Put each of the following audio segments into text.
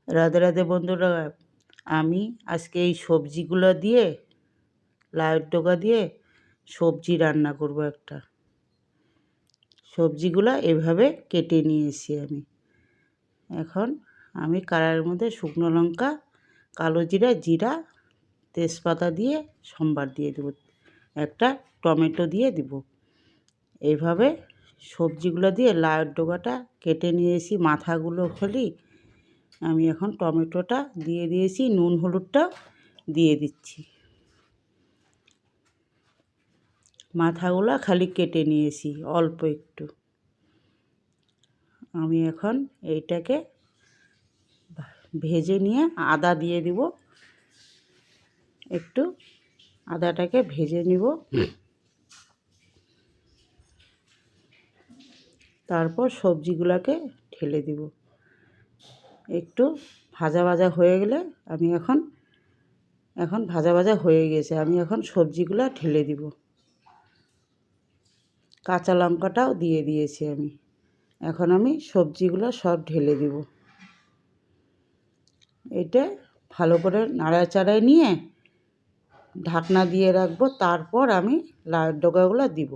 রাধে রাধে বন্ধুরা, আমি আজকে এই সবজিগুলো দিয়ে লাউয়ের ডগা দিয়ে সবজি রান্না করব একটা। সবজিগুলো এভাবে কেটে নিয়েছি আমি। এখন আমি কড়াইয়ের মধ্যে শুকনো লঙ্কা, কালো জিরা, জিরা, তেজপাতা দিয়ে সম্বার দিয়ে দেবো, একটা টমেটো দিয়ে দিব। এইভাবে সবজিগুলো দিয়ে লাউয়ের ডগাটা কেটে নিয়েছি, মাথাগুলো ফেলি। আমি এখন টমেটোটা দিয়ে দিয়েছি, নুন হলুদটা দিয়ে দিচ্ছি। মাথাগুলো খালি কেটে নিয়েছি অল্প একটু। আমি এখন এইটাকে ভেজে নিয়ে আদা দিয়ে দিব, একটু আদাটাকে ভেজে নিব। তারপর সবজিগুলোকে ঢেলে দিব। একটু ভাজা ভাজা হয়ে গেলে আমি এখন ভাজা ভাজা হয়ে গেছে, আমি এখন সবজিগুলো ঢেলে দিব। কাঁচা লঙ্কাটাও দিয়ে দিয়েছি আমি। এখন আমি সবজিগুলো সব ঢেলে দিব। এটা ভালো করে নাড়াচাড়ায় নিয়ে ঢাকনা দিয়ে রাখবো। তারপর আমি লাউয়ের ডগাগুলো দিব।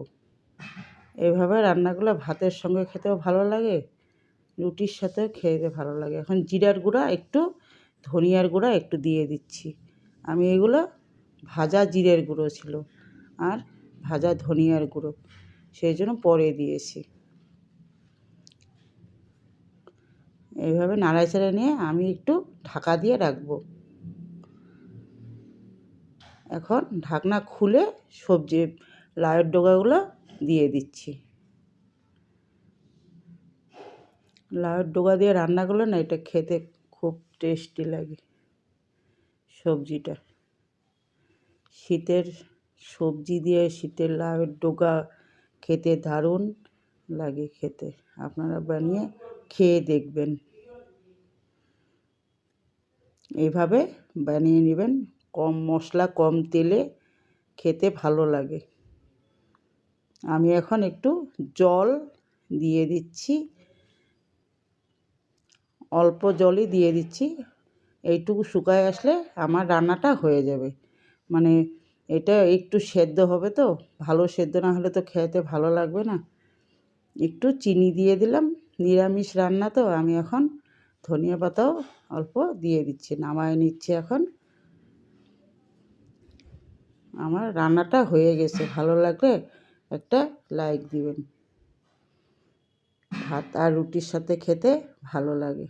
এভাবে রান্নাগুলো ভাতের সঙ্গে খেতেও ভালো লাগে, রুটির সাথেও খেতে ভালো লাগে। এখন জিরার গুঁড়া একটু, ধনিয়ার গুঁড়া একটু দিয়ে দিচ্ছি। আমি এগুলো ভাজা জিরের গুঁড়ো ছিল আর ভাজা ধনিয়ার গুঁড়ো, সেই জন্য পরে দিয়েছি। এইভাবে নাড়াচাড়া নিয়ে আমি একটু ঢাকা দিয়ে রাখবো। এখন ঢাকনা খুলে সবজি লাউয়ের ডগাগুলো দিয়ে দিচ্ছি। লাউয়ের ডগা দিয়ে রান্না করলে না, এটা খেতে খুব টেস্টি লাগে। সবজিটা শীতের সবজি দিয়ে শীতের লাউয়ের ডগা খেতে দারুণ লাগে খেতে। আপনারা বানিয়ে খেয়ে দেখবেন। এইভাবে বানিয়ে নেবেন, কম মশলা কম তেলে খেতে ভালো লাগে। আমি এখন একটু জল দিয়ে দিচ্ছি, অল্প জলই দিয়ে দিচ্ছি। এইটুকু শুকায় আসলে আমার রান্নাটা হয়ে যাবে। মানে এটা একটু সেদ্ধ হবে তো, ভালো সেদ্ধ না হলে তো খেতে ভালো লাগবে না। একটু চিনি দিয়ে দিলাম, নিরামিষ রান্না তো। আমি এখন ধনিয়া পাতাও অল্প দিয়ে দিচ্ছি, নামায় নিচ্ছি। এখন আমার রান্নাটা হয়ে গেছে। ভালো লাগলে একটা লাইক দিবেন। ভাত আর রুটির সাথে খেতে ভালো লাগে।